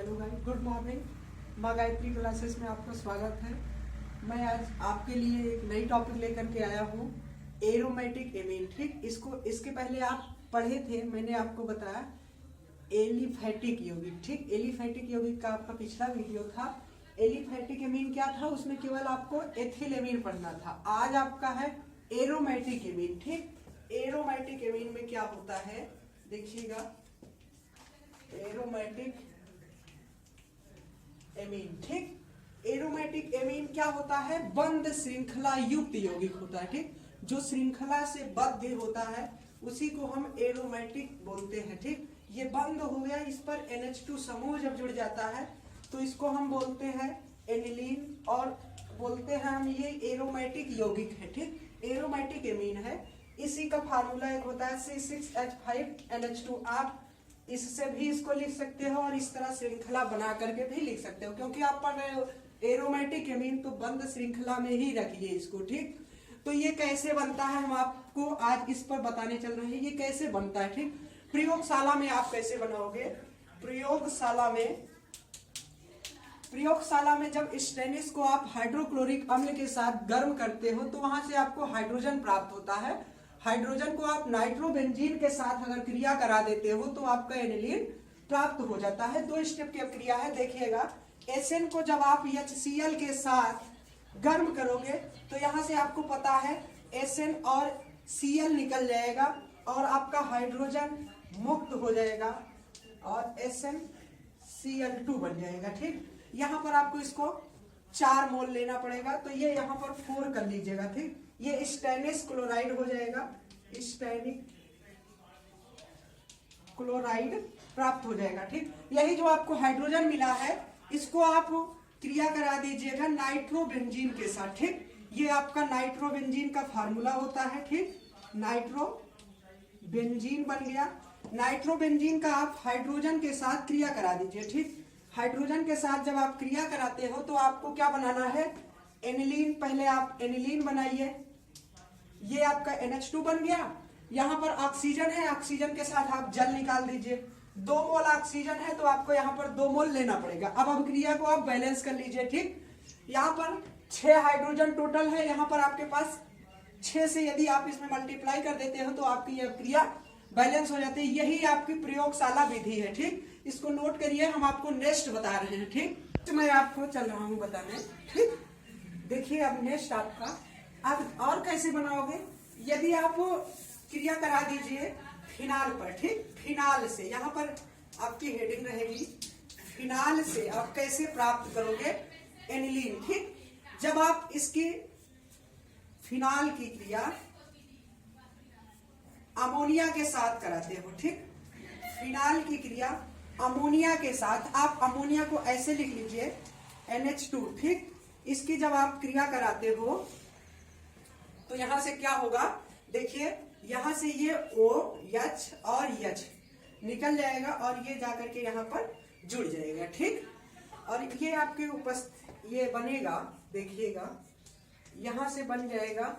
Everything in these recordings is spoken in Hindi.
Hello guys, good morning. माँ गायत्री क्लासेस में आपका स्वागत है। मैं आज आपके लिए एक नई टॉपिक लेकर के आया हूँ, एरोमेटिक एमीन। ठीक, इसके पहले आप पढ़े थे, मैंने आपको बताया एलिफैटिक यौगिक। ठीक, एलिफैटिक यौगिक का आपका पिछला वीडियो था। एलिफैटिक एमीन क्या था, उसमें केवल आपको एथिल एमीन पढ़ना था। आज आपका है एरोमेटिक एमीन। ठीक, एरोमेटिक एमीन में क्या होता है देखिएगा, एरोमेटिक एमीन। ठीक, एरोमेटिक एमीन क्या होता है, बंद श्रृंखला युक्त यौगिक होता है। ठीक, जो श्रृंखला से बद्ध होता है उसी को हम एरोमेटिक बोलते हैं। ठीक, ये बंद हो गया, इस पर NH2 समूह जब जुड़ जाता है तो इसको हम बोलते हैं एनिलीन, और बोलते हैं हम ये एरोमेटिक यौगिक है। ठीक, एरोमेटिक एमीन है। इसी का फार्मूला एक होता है C6H5NH2। आप इससे भी इसको लिख सकते हो और इस तरह श्रृंखला बना करके भी लिख सकते हो, क्योंकि आप पढ़ रहे हो एरोमेटिक एमीन तो बंद श्रृंखला में ही रखिए इसको। ठीक, तो ये कैसे बनता है हम आपको आज इस पर बताने चल रहे हैं, ये कैसे बनता है। ठीक, प्रयोगशाला में आप कैसे बनाओगे, प्रयोगशाला में जब स्टेनिस को आप हाइड्रोक्लोरिक अम्ल के साथ गर्म करते हो तो वहां से आपको हाइड्रोजन प्राप्त होता है। हाइड्रोजन को आप नाइट्रोबेंजीन के साथ अगर क्रिया करा देते हो तो आपका एनिलीन प्राप्त हो जाता है। 2 स्टेप की क्रिया है, देखिएगा। एसएन को जब आप HCl के साथ गर्म करोगे तो यहां से आपको पता है एसएन और Cl निकल जाएगा और आपका हाइड्रोजन मुक्त हो जाएगा और SnCl2 बन जाएगा। ठीक, यहाँ पर आपको इसको 4 मोल लेना पड़ेगा, तो ये यहाँ पर 4 कर लीजिएगा। ठीक, ये स्टेनिस क्लोराइड हो जाएगा, स्टेनिक क्लोराइड प्राप्त हो जाएगा। ठीक, यही जो आपको हाइड्रोजन मिला है इसको आप क्रिया करा दीजिएगा नाइट्रोबेंजीन के साथ। ठीक, ये आपका नाइट्रोबेंजीन का फार्मूला होता है। ठीक, नाइट्रोबेंजीन बन गया। नाइट्रोबेंजीन का आप हाइड्रोजन के साथ क्रिया करा दीजिए। ठीक, हाइड्रोजन के साथ जब आप क्रिया कराते हो तो आपको क्या बनाना है, एनिलीन। पहले आप एनिलीन बनाइए, ये आपका NH2 बन गया। यहाँ पर ऑक्सीजन है, ऑक्सीजन के साथ आप जल निकाल दीजिए। 2 मोल ऑक्सीजन है तो आपको यहाँ पर 2 मोल लेना पड़ेगा। अब क्रिया को आप बैलेंस कर लीजिए। ठीक, यहाँ पर 6 हाइड्रोजन टोटल है, यहाँ पर आपके पास 6 से यदि आप इसमें मल्टीप्लाई कर देते हो तो आपकी यह क्रिया बैलेंस हो जाती है। यही आपकी प्रयोगशाला विधि है। ठीक, इसको नोट करिए, हम आपको नेक्स्ट बता रहे हैं। ठीक, तो मैं आपको चल रहा हूँ बताने। ठीक, देखिए अब नेक्स्ट आपका आप और कैसे बनाओगे, यदि आप क्रिया करा दीजिए फिनाल पर। ठीक, फिनाल से यहाँ पर आपकी हेडिंग रहेगी, फिनाल से आप कैसे प्राप्त करोगे एनिलीन। ठीक, जब आप इसकी फिनाल की क्रिया अमोनिया के साथ कराते हो। ठीक, फिनाल की क्रिया अमोनिया के साथ, आप अमोनिया को ऐसे लिख लीजिए NH2। ठीक, इसकी जब आप क्रिया कराते हो तो यहां से क्या होगा, देखिए यहां से ये OH और H निकल जाएगा और ये जाकर के यहाँ पर जुड़ जाएगा। ठीक, और ये आपके ये बनेगा, देखिएगा यहां से बन जाएगा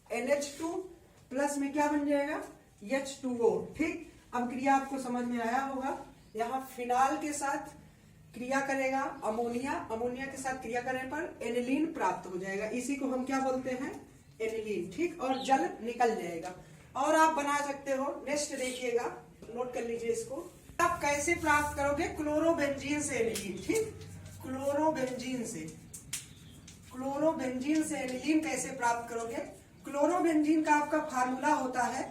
NH2 प्लस में क्या बन जाएगा H2O। ठीक, अब क्रिया आपको समझ में आया होगा। यहाँ फिनाल के साथ क्रिया करेगा अमोनिया, अमोनिया के साथ क्रिया करने पर एनिलीन प्राप्त हो जाएगा, इसी को हम क्या बोलते हैं एनिलीन। ठीक, और जल निकल जाएगा और आप बना सकते हो। नेक्स्ट देखिएगा, नोट कर लीजिए इसको। आप कैसे प्राप्त करोगे, क्लोरोबेंजीन से एनिलीन। ठीक, क्लोरोबेंजीन से एनिलीन कैसे प्राप्त करोगे, क्लोरोबेंजीन का आपका फार्मूला होता है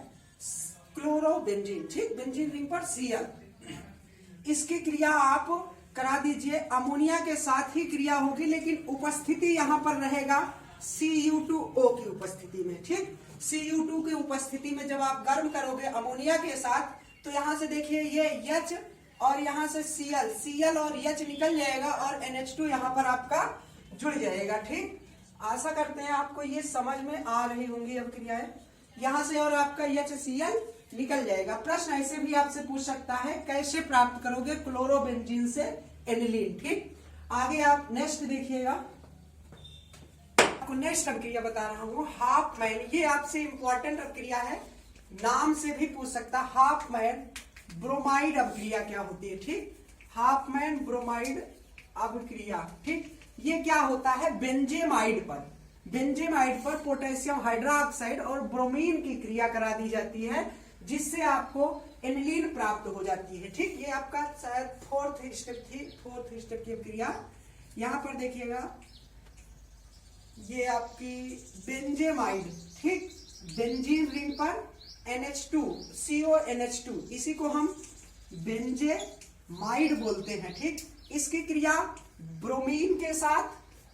क्लोरोबेंजीन। ठीक, बेंजीन रिंग पर Cl। इसकी क्रिया आप करा दीजिए, अमोनिया के साथ ही क्रिया होगी लेकिन उपस्थिति यहाँ पर रहेगा Cu2O की उपस्थिति में। ठीक, Cu2 की उपस्थिति में जब आप गर्म करोगे अमोनिया के साथ तो यहाँ से देखिए ये H और यहाँ से Cl और H निकल जाएगा और NH2 यहाँ पर आपका जुड़ जाएगा। ठीक, आशा करते हैं आपको ये समझ में आ रही होंगी अब क्रियाएं। यहाँ से और आपका HCl निकल जाएगा। प्रश्न ऐसे भी आपसे पूछ सकता है, कैसे प्राप्त करोगे क्लोरोबेंजीन से एनिलीन। ठीक, आगे आप नेक्स्ट देखिएगा, आपको नेक्स्ट क्रिया बता रहा हूँ हाफमैन। ये आपसे इंपॉर्टेंट क्रिया है, नाम से भी पूछ सकता, हाफमैन ब्रोमाइड अभिक्रिया क्या होती है। ठीक, हाफमैन ब्रोमाइड अभिक्रिया। ठीक, ये क्या होता है, बेंजेमाइड पर पोटेशियम हाइड्रोक्साइड और ब्रोमीन की क्रिया करा दी जाती है, जिससे आपको एनिलीन प्राप्त हो जाती है। ठीक, ये आपका शायद फोर्थ स्टेप की क्रिया। यहां पर देखिएगा, ये आपकी बेंजेमाइड, ठीक, बेंजीन रिंग पर NH2 CONH2, इसी को हम बेंजेमाइड बोलते हैं। ठीक, इसकी क्रिया ब्रोमीन के साथ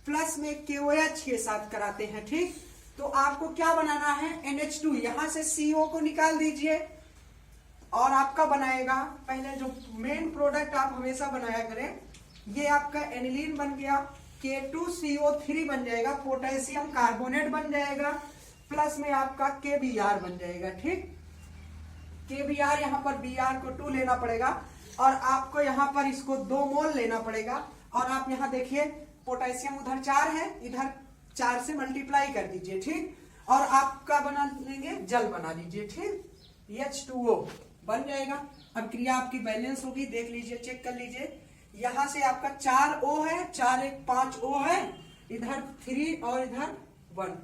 प्लस में KOH के साथ कराते हैं। ठीक, तो आपको क्या बनाना है, NH2, यहां से CO को निकाल दीजिए और आपका बनाएगा, पहले जो मेन प्रोडक्ट आप हमेशा बनाया करें, ये आपका एनिलीन बन गया, K2CO3 बन जाएगा, पोटेशियम कार्बोनेट बन जाएगा, प्लस में आपका KBr बन जाएगा। ठीक, KBr, यहाँ पर Br को 2 लेना पड़ेगा और आपको यहाँ पर इसको 2 मोल लेना पड़ेगा। और आप यहाँ देखिए पोटेशियम उधर 4 है, इधर 4 से मल्टीप्लाई कर दीजिए। ठीक, और आपका बना लेंगे, जल बना लीजिए। ठीक, H2O बन जाएगा। अब क्रिया आपकी बैलेंस होगी, देख लीजिए, चेक कर लीजिए। यहां से आपका 4 O है, 4 1 5 O है, इधर 3 और इधर 1,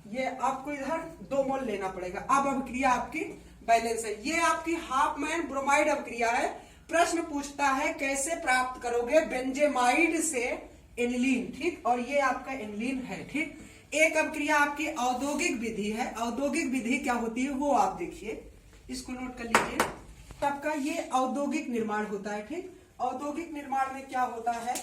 ये आपको इधर 2 मोल लेना पड़ेगा। अब अभिक्रिया आपकी बैलेंस है। ये आपकी हाफमैन ब्रोमाइड अभिक्रिया है। प्रश्न पूछता है कैसे प्राप्त करोगे बेंजेमाइड से एनिलीन। ठीक, और ये आपका एनिलीन है। ठीक, एक अभिक्रिया आपकी औद्योगिक विधि है। औद्योगिक विधि क्या होती है वो आप देखिए, इसको नोट कर लीजिए। आपका ये औद्योगिक निर्माण होता है। ठीक, औद्योगिक निर्माण में क्या होता है,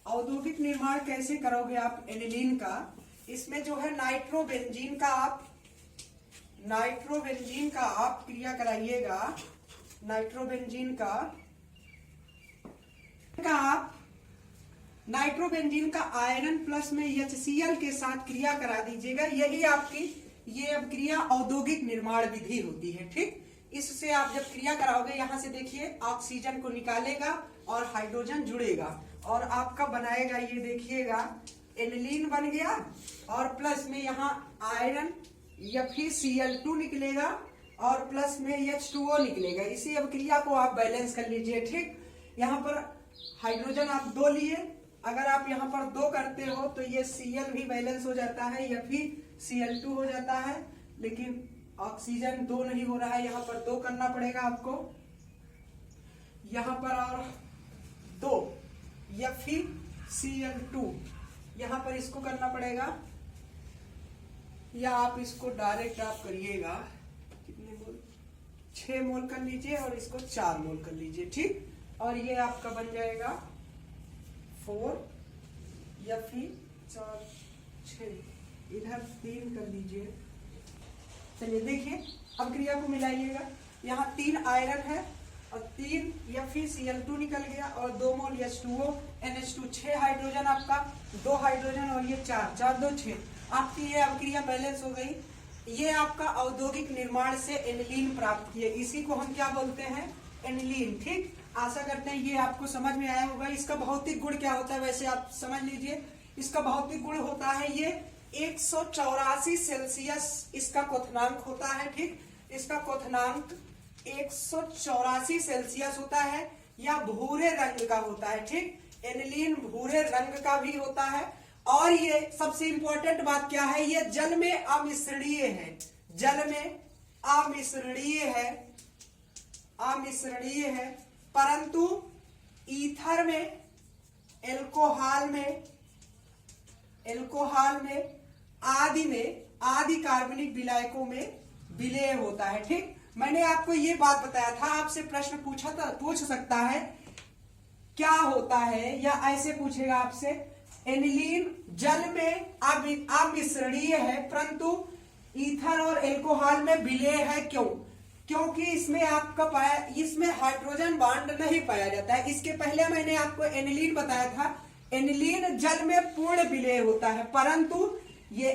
औद्योगिक निर्माण कैसे करोगे आप एनिलीन का, इसमें जो है नाइट्रोबेंजीन का आप क्रिया कराइएगा। नाइट्रोबेंजीन का आयरन प्लस में HCl के साथ क्रिया करा दीजिएगा। यही आपकी ये अब क्रिया औद्योगिक निर्माण विधि होती है। ठीक, इससे आप जब क्रिया कराओगे, यहां से देखिए ऑक्सीजन को निकालेगा और हाइड्रोजन जुड़ेगा और आपका बनाएगा, ये देखिएगा एनिलीन बन गया और प्लस में यहाँ आयरन FeCl2 निकलेगा और प्लस में H2O निकलेगा। इसी अभिक्रिया को आप बैलेंस कर लीजिए। ठीक, यहाँ पर हाइड्रोजन आप 2 लिए, अगर आप यहाँ पर 2 करते हो तो ये Cl भी बैलेंस हो जाता है, FeCl2 हो जाता है, लेकिन ऑक्सीजन 2 नहीं हो रहा है, यहाँ पर 2 करना पड़ेगा आपको, यहाँ पर और 2 FeCl2, यहाँ पर इसको करना पड़ेगा, या आप इसको डायरेक्ट आप करिएगा, कितने मोल, 6 मोल कर लीजिए और इसको 4 मोल कर लीजिए। ठीक, और ये आपका बन जाएगा 4 Fe4 6, इधर 3 कर लीजिए। चलिए देखिए, अब क्रिया को मिलाइएगा। यहाँ 3 आयरन है और 3 FeCl2 निकल गया और 2 मोल H2O NH2, 6 हाइड्रोजन आपका, 2 हाइड्रोजन और ये 4 4 2 6, आपकी ये अभिक्रिया बैलेंस हो गई। ये आपका औद्योगिक निर्माण से एनिलीन प्राप्त किए, इसी को हम क्या बोलते हैं, एनिलीन। ठीक, आशा करते हैं ये आपको समझ में आया होगा। इसका भौतिक गुण क्या होता है, वैसे आप समझ लीजिए। इसका भौतिक गुण होता है ये 184 सेल्सियस इसका क्वथनांक होता है। ठीक, इसका क्वथनांक 184 सेल्सियस होता है, या भूरे रंग का होता है। ठीक, एनिलीन भूरे रंग का भी होता है। और ये सबसे इंपॉर्टेंट बात क्या है, ये जल में अमिश्रणीय है, जल में अमिश्रणीय है, परंतु ईथर में, एल्कोहल में, आदि कार्बनिक विलायकों में विलय होता है। ठीक, मैंने आपको ये बात बताया था, आपसे प्रश्न पूछ सकता है क्या होता है, या ऐसे पूछेगा आपसे, एनिलीन जल में अमिश्रणीय है परंतु ईथर और एल्कोहल में विलय है। क्यों? क्योंकि इसमें हाइड्रोजन बॉन्ड नहीं पाया जाता है। इसके पहले मैंने आपको एनिलीन बताया था, एनिलीन जल में पूर्ण विलय होता है, परंतु ये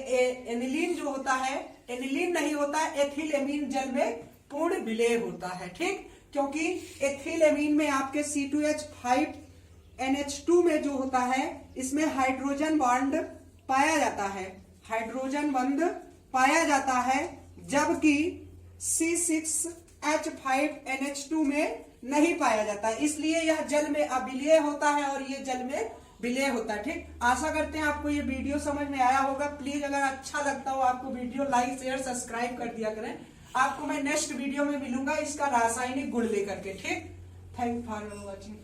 एनिलीन जो होता है, एनिलीन नहीं होता है, एथिलेमीन जल में पूर्ण विलय होता है। ठीक, क्योंकि एथिलेमीन में आपके C2H5NH2 में जो होता है, इसमें हाइड्रोजन बॉन्ड पाया जाता है, जबकि H5NH2 में नहीं पाया जाता, इसलिए यह जल में अविलेय होता है और ये जल में विलेय होता है। ठीक, आशा करते हैं आपको ये वीडियो समझ में आया होगा। प्लीज अगर अच्छा लगता हो आपको वीडियो, लाइक शेयर सब्सक्राइब कर दिया करें। आपको मैं नेक्स्ट वीडियो में मिलूंगा इसका रासायनिक गुण लेकर के। ठीक, थैंक फॉर वॉचिंग।